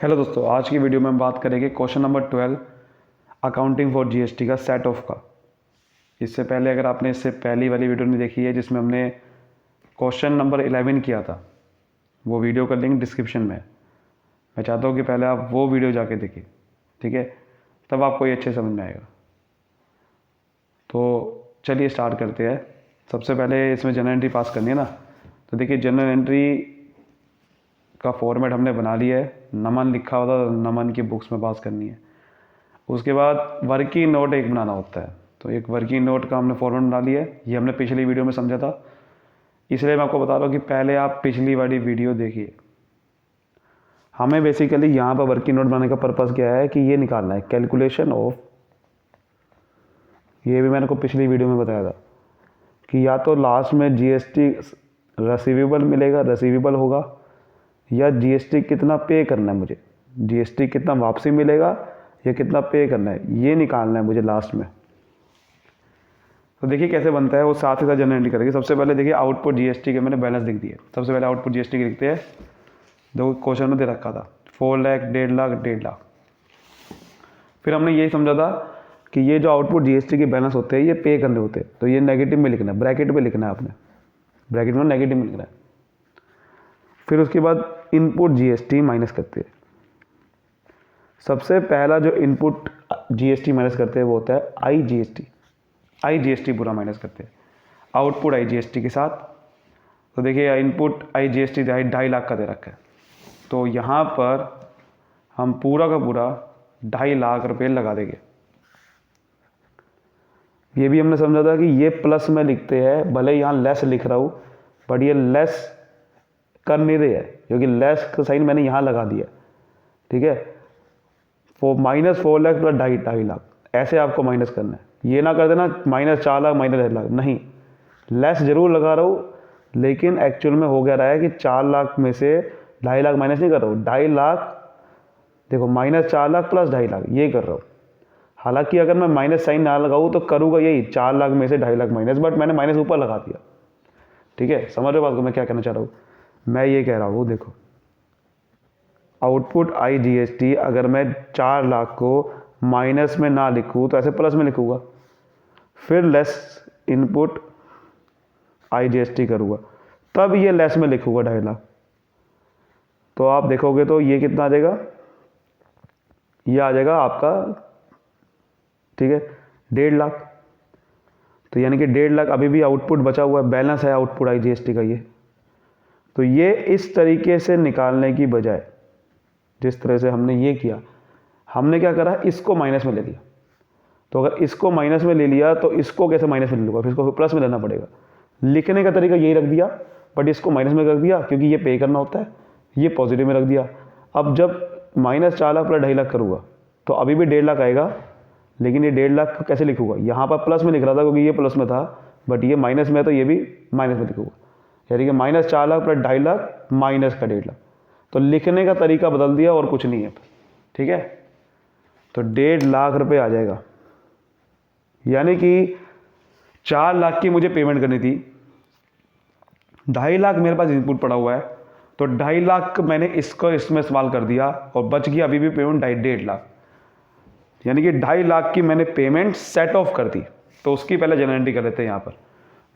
Hello दोस्तों, आज की वीडियो में हम बात करेंगे question number 12 accounting for GST का सेट ऑफ का। इससे पहले अगर आपने इससे पहली वाली वीडियो नहीं देखी है जिसमें हमने क्वेश्चन नंबर 11 किया था, वो वीडियो का लिंक डिस्क्रिप्शन में है। मैं चाहता हूँ कि पहले आप वो वीडियो जाके देखिए, ठीक है, तब आपको ये अच्छे समझ में आएगा। तो चलिए स्टार्ट करते हैं। सबसे पहले इसमें जनरल एंट्री पास करनी है ना, तो देखिए जनरल एंट्री का फॉर्मेट हमने बना लिया है। नमन लिखा होता है, नमन की बुक्स में पास करनी है। उसके बाद वर्किंग नोट एक बनाना होता है, तो एक वर्किंग नोट का हमने फॉर्मेट बना लिया है। ये हमने पिछली वीडियो में समझा था, इसलिए मैं आपको बता रहा हूँ कि पहले आप पिछली वाली वीडियो देखिए। हमें बेसिकली यहाँ पर वर्किंग नोट बनाने का पर्पज़ क्या है कि ये निकालना है कैलकुलेशन ऑफ, ये भी मैंने को पिछली वीडियो में बताया था कि या तो लास्ट में जीएसटी रिसीवेबल मिलेगा, रिसीवेबल होगा, या जीएसटी कितना पे करना है मुझे, जीएसटी कितना वापसी मिलेगा या कितना पे करना है, ये निकालना है मुझे लास्ट में। तो देखिए कैसे बनता है, वो साथ ही साथ जनरल एंट्री करेंगे। सबसे पहले देखिए आउटपुट जीएसटी के मैंने बैलेंस लिख दिए। सबसे पहले आउटपुट जीएसटी के लिखते हैं। दो क्वेश्चन में दे रखा था 4 लाख, 1.5 लाख, 1.5 लाख। फिर हमने यही समझा था कि ये जो आउटपुट जीएसटी के बैलेंस होते हैं ये पे करने होते हैं, तो ये नेगेटिव में लिखना है, ब्रैकेट में लिखना है आपने, ब्रैकेट में नेगेटिव में लिखना है। फिर उसके बाद इनपुट जीएसटी माइनस करते हैं। सबसे पहला जो इनपुट जीएसटी माइनस करते हैं वो होता है आईजीएसटी। आईजीएसटी पूरा माइनस करते हैं आउटपुट आईजीएसटी के साथ। तो देखिए इनपुट आईजीएसटी 2.5 लाख का दे रखा है, तो यहाँ पर हम पूरा का पूरा 2.5 लाख रुपये लगा देंगे। ये भी हमने समझा था कि ये प्लस में लिखते हैं, भले यहाँ लेस लिख रहा हूँ बट ये लेस कर नहीं रहे है क्योंकि लेस का साइन मैंने यहाँ लगा दिया, ठीक है। -4 लाख प्लस 2.5 लाख, ऐसे आपको माइनस करना है। ये ना कर देना -4 लाख -1.5 लाख, नहीं, लेस जरूर लगा रहा हूँ लेकिन एक्चुअल में हो गया रहा है कि 4 लाख में से 2.5 लाख माइनस नहीं कर रहा हूँ, 2.5 लाख, देखो -4 लाख प्लस 2.5 लाख ये कर रहा हूँ। हालांकि अगर मैं माइनस साइन ना लगाऊँ तो करूँगा यही 4 लाख में से 2.5 लाख माइनस, बट मैंने माइनस ऊपर लगा दिया, ठीक है। समझ रहे हो बात को मैं क्या कहना चाह रहा हूँ? मैं ये कह रहा हूँ, देखो आउटपुट आईजीएसटी अगर मैं 4 लाख को माइनस में ना लिखूँ तो ऐसे प्लस में लिखूँगा, फिर लेस इनपुट आईजीएसटी करूँगा, तब ये लेस में लिखूँगा 2.5 लाख। तो आप देखोगे तो ये कितना आ जाएगा, ये आ जाएगा आपका, ठीक है, 1.5 लाख। तो यानी कि 1.5 लाख अभी भी आउटपुट बचा हुआ है, बैलेंस है आउटपुट आईजीएसटी का ये। तो ये इस तरीके से निकालने की बजाय जिस तरह से हमने ये किया, हमने क्या करा, इसको माइनस में ले लिया। तो अगर इसको माइनस में ले लिया तो इसको कैसे माइनस में ले लूँगा, फिर इसको प्लस में लेना पड़ेगा। लिखने का तरीका यही रख दिया, बट इसको माइनस में रख दिया क्योंकि ये पे करना होता है, ये पॉजिटिव में रख दिया। अब जब -4 लाख प्लस 2.5 लाख करूँगा तो अभी भी 1.5 लाख आएगा, लेकिन ये 1.5 लाख कैसे लिखूँगा, यहाँ पर प्लस में लिख रहा था क्योंकि ये प्लस में था, बट ये माइनस में है तो ये भी माइनस में लिखूँगा, यानी कि -4 लाख प्लस 2.5 लाख माइनस का 1.5 लाख। तो लिखने का तरीका बदल दिया और कुछ नहीं है, ठीक है। तो 1.5 लाख रुपए आ जाएगा, यानी कि 4 लाख की मुझे पेमेंट करनी थी, 2.5 लाख मेरे पास इनपुट पड़ा हुआ है, तो 2.5 लाख मैंने इसको इसमें इस्तेमाल कर दिया और बच गया अभी भी पेमेंट 1.5 लाख, यानी कि 2.5 लाख की मैंने पेमेंट सेट ऑफ कर दी। तो उसकी पहले जनरल एंट्री कर लेते हैं। यहाँ पर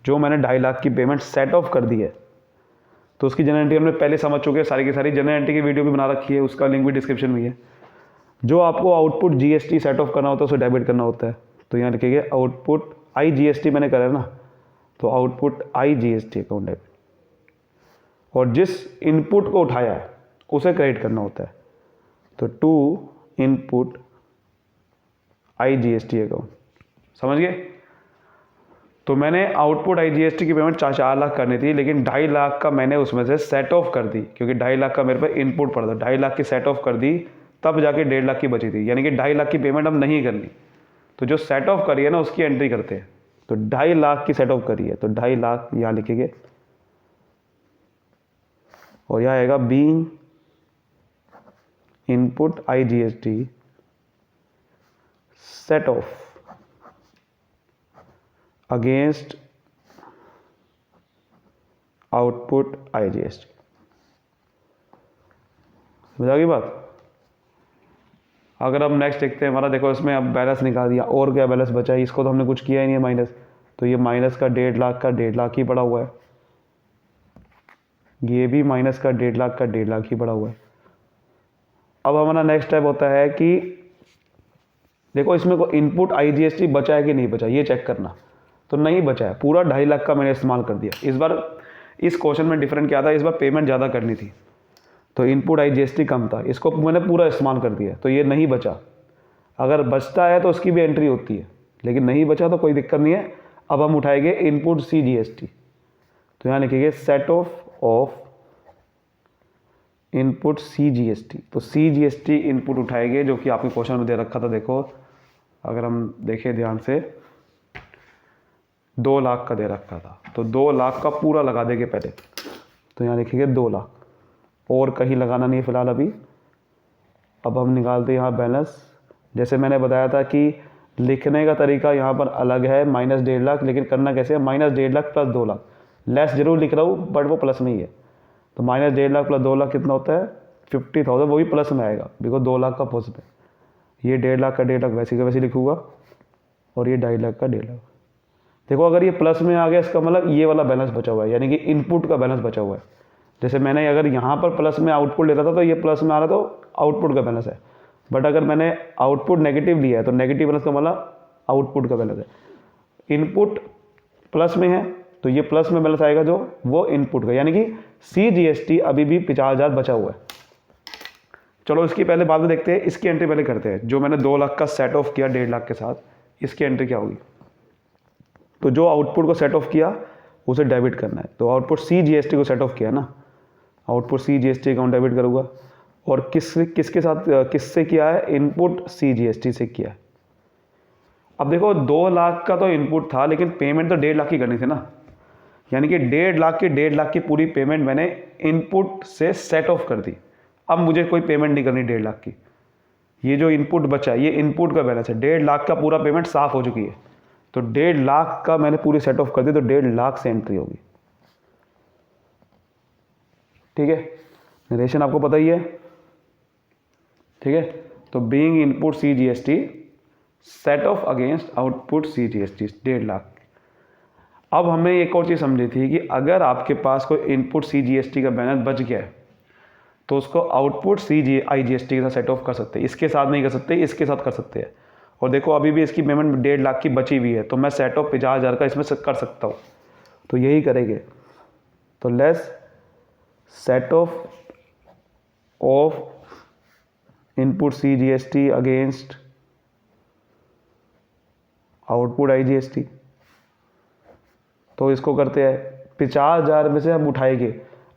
जो मैंने 2.5 लाख की पेमेंट सेट ऑफ कर दी है तो उसकी जनरल एंट्री हमने पहले समझ चुके हैं, सारी की सारी जनरल एंट्री की वीडियो भी बना रखी है, उसका लिंक भी डिस्क्रिप्शन में है। जो आपको आउटपुट जीएसटी सेट ऑफ करना होता है उसे डेबिट करना होता है, तो यहाँ लिखिए आउटपुट आईजीएसटी मैंने करा है ना, तो आउटपुट आईजीएसटी अकाउंट डेबिट, और जिस इनपुट को उठाया है उसे क्रेडिट करना होता है, तो टू इनपुट आईजीएसटी अकाउंट। समझ गए? तो मैंने आउटपुट आईजीएसटी की पेमेंट 4 लाख करनी थी, लेकिन 2.5 लाख का मैंने उसमें से सेट ऑफ कर दी क्योंकि 2.5 लाख का मेरे पे इनपुट पड़ा था, 2.5 लाख की सेट ऑफ कर दी, तब जाके 1.5 लाख की बची थी, यानी कि 2.5 लाख की पेमेंट अब नहीं करनी। तो जो सेट ऑफ करी है ना उसकी एंट्री करते हैं। तो 2.5 लाख की सेट ऑफ करी है तो 2.5 लाख यहाँ लिखेंगे, और यह आएगा being input IGST set of against output IGST. समझ आ गई बात? अगर अब नेक्स्ट देखते हैं हमारा, देखो इसमें अब बैलेंस निकाल दिया, और क्या बैलेंस बचा है, इसको तो हमने कुछ किया ही नहीं है माइनस, तो ये माइनस का 1.5 लाख का 1.5 लाख ही पड़ा हुआ है, ये भी माइनस का 1.5 लाख का 1.5 लाख ही पड़ा हुआ है। अब हमारा नेक्स्ट स्टेप होता है कि देखो इसमें को इनपुट IGST बचा है कि नहीं बचा, ये चेक करना। तो नहीं बचा है, पूरा 2.5 लाख का मैंने इस्तेमाल कर दिया। इस बार इस क्वेश्चन में डिफरेंट क्या था, इस बार पेमेंट ज़्यादा करनी थी, तो इनपुट IGST कम था, इसको मैंने पूरा इस्तेमाल कर दिया, तो ये नहीं बचा। अगर बचता है तो उसकी भी एंट्री होती है, लेकिन नहीं बचा तो कोई दिक्कत नहीं है। अब हम उठाएंगे इनपुट CGST, तो यहाँ लिखेंगे सेट ऑफ इनपुट CGST। तो CGST इनपुट उठाएंगे, जो कि आपके क्वेश्चन में दे रखा था। देखो अगर हम देखें ध्यान से, 2 लाख का दे रखा था, तो 2 लाख का पूरा लगा देंगे पहले, तो यहाँ लिखेंगे 2 लाख, और कहीं लगाना नहीं है फिलहाल अभी। अब हम निकालते हैं यहाँ बैलेंस। जैसे मैंने बताया था कि लिखने का तरीका यहाँ पर अलग है, -1.5 लाख, लेकिन करना कैसे है, -1.5 लाख प्लस 2 लाख, लेस जरूर लिख रहा हूँ बट वो प्लस में ही है। तो -1.5 लाख प्लस 2 लाख कितना होता है, 50,000, वो भी प्लस में आएगा बिकॉज 2 लाख का पॉजिटिव है। ये 1.5 लाख का 1.5 लाख वैसे का वैसे लिखूँगा, और ये 2.5 लाख का 1.5 लाख। देखो अगर ये प्लस में आ गया, इसका मतलब ये वाला बैलेंस बचा हुआ है, यानी कि इनपुट का बैलेंस बचा हुआ है। जैसे मैंने अगर यहाँ पर प्लस में आउटपुट ले रहा था, तो ये प्लस में आ रहा, तो आउटपुट का बैलेंस है। बट अगर मैंने आउटपुट नेगेटिव लिया है, तो नेगेटिव बैलेंस का मतलब आउटपुट का बैलेंस है। इनपुट प्लस में है, तो ये प्लस में बैलेंस आएगा जो वो इनपुट का, यानी कि CGST अभी भी 50,000 बचा हुआ है। चलो इसकी पहले बाद में देखते हैं, इसकी एंट्री पहले करते हैं। जो मैंने 2 लाख का सेट ऑफ किया 1.5 लाख के साथ, इसकी एंट्री क्या होगी। तो जो आउटपुट को सेट ऑफ किया उसे डेबिट करना है, तो आउटपुट CGST को सेट ऑफ किया ना, आउटपुट CGST अकाउंट डेबिट करूँगा। और किसके साथ किससे किया है, इनपुट CGST से किया है। अब देखो 2 लाख का तो इनपुट था, लेकिन पेमेंट तो 1.5 लाख की करनी थी ना, यानी कि 1.5 लाख की पूरी पेमेंट मैंने इनपुट से सेट ऑफ कर दी। अब मुझे कोई पेमेंट नहीं करनी 1.5 लाख की। ये जो इनपुट बचा है, ये इनपुट का बैलेंस है, 1.5 लाख का पूरा पेमेंट साफ हो चुकी है, तो 1.5 लाख का मैंने पूरी सेट ऑफ कर दी, तो 1.5 लाख से एंट्री होगी। ठीक है, नरेशन आपको पता ही है। ठीक है, तो being input CGST set of against output CGST 1.5 lakh. अब हमें एक और चीज़ समझी थी कि अगर आपके पास कोई इनपुट CGST का बैलेंस बच गया है, तो उसको आउटपुट IGST के साथ सेट ऑफ कर सकते हैं। इसके साथ नहीं कर सकते, इसके साथ कर सकते हैं। और देखो अभी भी इसकी पेमेंट 1.5 लाख की बची हुई है, तो मैं सेट ऑफ 50,000 का इसमें कर सकता हूँ, तो यही करेंगे। तो less set of input CGST against output IGST। तो इसको करते हैं 50,000 में से हम उठाएंगे।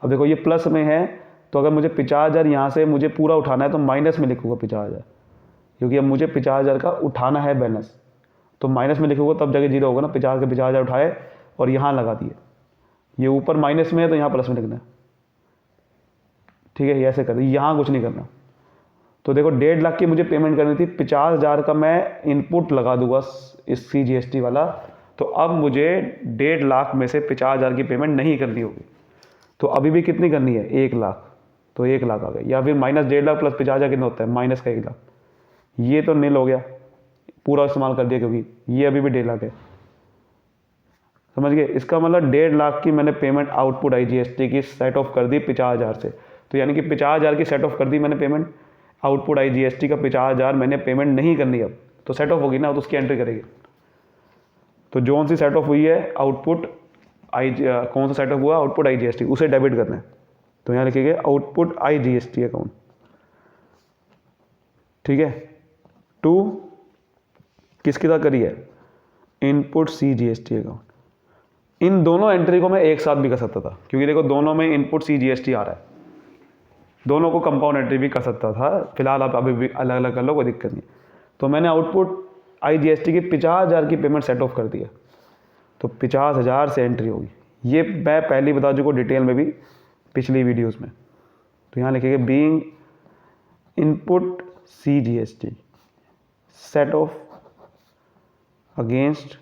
अब देखो ये प्लस में है, तो अगर मुझे 50,000 यहाँ से मुझे पूरा उठाना है, तो माइनस में लिखूँगा 50,000, क्योंकि अब मुझे 50,000 का उठाना है बैलेंस, तो माइनस में लिखूँगा तब जाके जीरो होगा ना। 50 के 50,000 उठाए और यहाँ लगा दिए, ये ऊपर माइनस में है तो यहाँ प्लस में लिखना है। ठीक है, ये ऐसे कर दिए, यहाँ कुछ नहीं करना। तो देखो 1.5 लाख की मुझे पेमेंट करनी थी, 50,000 का मैं इनपुट लगा दूंगा इस CGST वाला, तो अब मुझे 1.5 लाख में से 50,000 की पेमेंट नहीं करनी होगी। तो अभी भी कितनी करनी है, 1 लाख, तो 1 लाख आ गया। या फिर -1.5 लाख प्लस 50,000 कितना होता है, माइनस का 1 लाख। ये तो नील हो गया, पूरा इस्तेमाल कर दिया, क्योंकि ये अभी भी 1.5 लाख है। समझ गए, इसका मतलब 1.5 लाख की मैंने पेमेंट आउटपुट IGST की सेट ऑफ कर दी 50,000 से। तो यानी कि 50,000 की सेट ऑफ कर दी मैंने पेमेंट, आउटपुट IGST का 50,000 मैंने पेमेंट नहीं करनी अब, तो सेट ऑफ होगी ना, तो उसकी एंट्री करेंगे। तो जोन सी सेट ऑफ हुई है आउटपुट कौन सा सेट ऑफ हुआ, आउटपुट IGST, उसे डेबिट करना है। तो यहाँ लिखेंगे आउटपुट IGST अकाउंट। ठीक है, टू किसके साथ करी है, इनपुट CGST अकाउंट। इन दोनों एंट्री को मैं एक साथ भी कर सकता था, क्योंकि देखो दोनों में इनपुट CGST आ रहा है, दोनों को कंपाउंड एंट्री भी कर सकता था। फिलहाल आप अभी भी अलग अलग कर लो, कोई दिक्कत नहीं। तो मैंने आउटपुट IGST की 50,000 की पेमेंट सेट ऑफ कर दिया, तो 50,000 से एंट्री होगी। ये मैं पहले बता चुका डिटेल में भी पिछली वीडियोस में। तो यहाँ लिखेंगे being input CGST set of against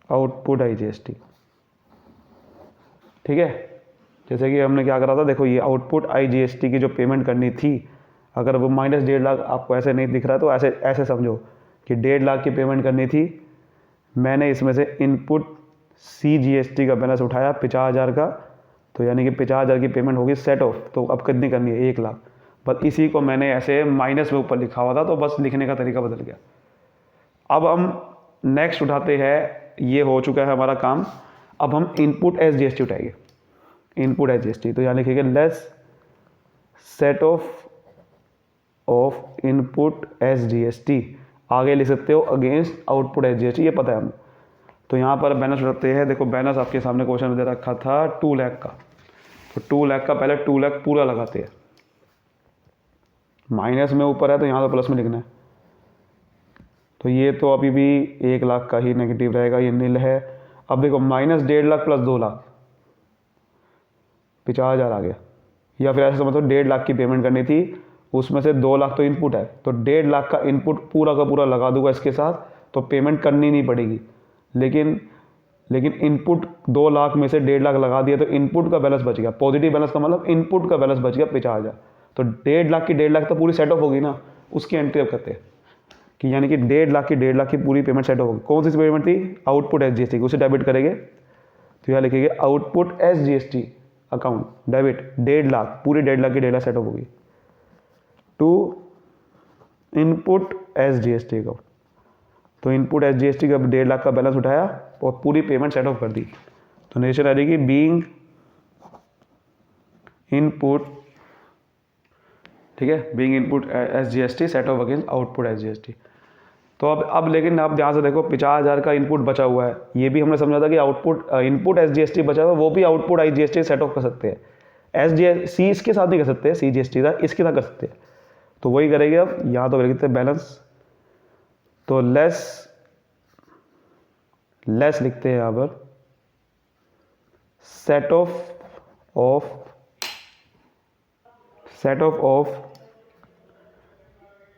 output IGST। ठीक है, जैसे कि हमने क्या करा था, देखो ये आउटपुट IGST की जो पेमेंट करनी थी अगर वो माइनस 1.5 लाख आपको ऐसे नहीं दिख रहा तो ऐसे ऐसे समझो कि 1.5 लाख की पेमेंट करनी थी, मैंने इसमें से इनपुट CGST का बैलेंस उठाया 50,000 का, तो यानी कि 50,000 की पेमेंट होगी सेट ऑफ। तो अब कितनी करनी है? 1 लाख। बस इसी को मैंने ऐसे माइनस में ऊपर लिखा हुआ था, तो बस लिखने का तरीका बदल गया। अब हम नेक्स्ट उठाते हैं, ये हो चुका है हमारा काम। अब हम इनपुट SGST उठाएंगे। इनपुट SGST तो यहाँ लिखेंगे less set of input SGST, आगे लिख सकते हो अगेंस्ट आउटपुट SGST, ये पता है हमें। तो यहाँ पर बैलेंस उठाते हैं। देखो बैलेंस आपके सामने क्वेश्चन में दे रखा था 2 लाख का, तो 2 लाख का पहले 2 लाख पूरा लगाते हैं। माइनस में ऊपर है तो यहाँ तो प्लस में लिखना है। तो ये तो अभी भी 1 लाख का ही नेगेटिव रहेगा, ये नील है। अब देखो माइनस 1.5 लाख प्लस 2 लाख, 50,000 आ गया। या फिर ऐसे समझो 1.5 लाख की पेमेंट करनी थी, उसमें से 2 लाख तो इनपुट है, तो 1.5 लाख का इनपुट पूरा का पूरा लगा दूंगा इसके साथ, तो पेमेंट करनी नहीं पड़ेगी। लेकिन इनपुट 2 लाख में से 1.5 लाख लगा दिया तो इनपुट का बैलेंस बच गया। पॉजिटिव बैलेंस का मतलब इनपुट का बैलेंस बच गया 50,000। तो 1.5 लाख की 1.5 लाख तो पूरी सेट ऑफ होगी ना, उसकी एंट्री अब करते हैं कि यानी कि 1.5 लाख की 1.5 लाख की पूरी पेमेंट सेट ऑफ होगी। कौन सी पेमेंट थी? आउटपुट SGST की, उसे डेबिट करेंगे। तो यहाँ लिखेंगे output SGST account debit 1.5 lakh, पूरी 1.5 लाख की 1.5 लाख सेट ऑफ होगी टू इनपुट SGST अकाउंट। तो इनपुट SGST का 1.5 लाख का बैलेंस उठाया और पूरी पेमेंट सेट ऑफ कर दी। तो नरेशन आ जाएगी बीइंग इनपुट, ठीक है, being input SGST set of against output SGST। तो अब लेकिन आप ध्यान से देखो 50,000 का इनपुट बचा हुआ है, ये भी हमने समझा था कि आउटपुट इनपुट SGST बचा हुआ है, वो भी आउटपुट IGST सेट ऑफ कर सकते हैं। SGST इसके साथ नहीं कर सकते, CGST का इसके साथ कर सकते हैं। तो वही करेंगे। अब यहाँ तो लिखते हैं बैलेंस, तो लेस लिखते हैं यहाँ पर set of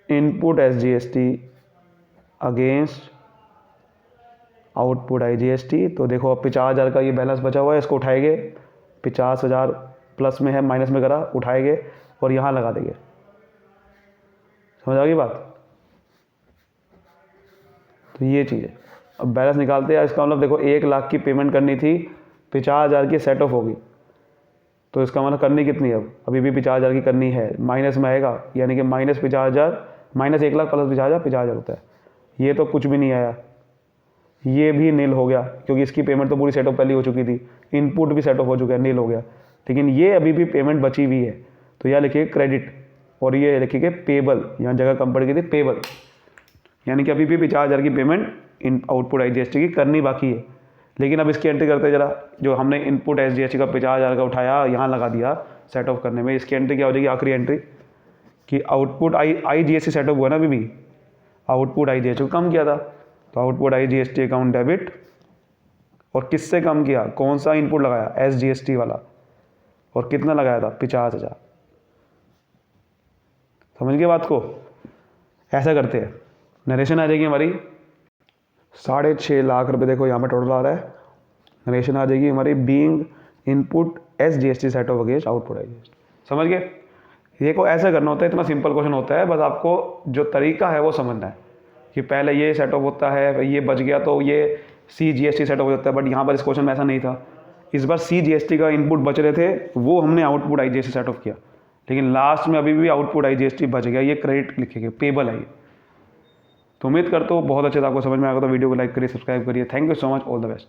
input SGST against output IGST। तो देखो अब 50,000 का ये बैलेंस बचा हुआ है, इसको उठाएंगे, 50,000 प्लस में है माइनस में करा, उठाएंगे और यहाँ लगा देंगे। समझ आ गई बात? तो ये चीज़ है। अब बैलेंस निकालते हैं। इसका मतलब देखो 1 लाख की पेमेंट करनी थी, 50,000 की सेट ऑफ होगी, तो इसका मतलब करनी कितनी है? अब अभी भी 50,000 की करनी है, माइनस में आएगा, यानी कि माइनस 50,000 माइनस 1 लाख प्लस 50,000 50,000 होता है। ये तो कुछ भी नहीं आया, ये भी नील हो गया क्योंकि इसकी पेमेंट तो पूरी सेट ऑफ पहले हो चुकी थी, इनपुट भी सेट ऑफ हो चुका है, नील हो गया। लेकिन ये अभी भी पेमेंट बची हुई है, तो यह लिखिए क्रेडिट और ये लिखिए पेबल, यहाँ जगह कम पड़ गई थी पेबल, यानी कि अभी भी 50,000 की पेमेंट इन आउटपुट IGST की करनी बाकी है। लेकिन अब इसकी एंट्री करते हैं जरा, जो हमने इनपुट SGST का 50,000 का उठाया यहाँ लगा दिया सेट ऑफ करने में, इसकी एंट्री क्या हो जाएगी? आखिरी एंट्री कि आउटपुट IGST सेट ऑफ हुआ ना, अभी भी आउटपुट IGST को कम किया था, तो आउटपुट IGST अकाउंट डेबिट, और किससे कम किया? कौन सा इनपुट लगाया? SGST वाला, और कितना लगाया था? 50,000। समझ गए बात को? ऐसा करते हैं। नरेशन आ जाएगी हमारी 6.5 लाख रुपए, देखो यहाँ पर टोटल आ रहा है। नरेशन आ जाएगी हमारी being input SGST set of against output IGST। समझ गए? ये को ऐसा करना होता है, इतना सिंपल क्वेश्चन होता है, बस आपको जो तरीका है वो समझना है कि पहले ये सेट ऑफ होता है, ये बच गया तो ये CGST सेट ऑफ हो जाता है। बट यहाँ पर इस क्वेश्चन में ऐसा नहीं था, इस बार CGST का इनपुट बच रहे थे, वो हमने आउटपुट IGST सेट ऑफ किया, लेकिन लास्ट में अभी भी आउटपुट IGST बच गया, ये क्रेडिट लिखेंगे, पेबल है ये। तो उम्मीद करता हूँ बहुत अच्छे से आपको समझ में आएगा। तो वीडियो को लाइक करिए, सब्सक्राइब करिए। Thank you so much, all the best.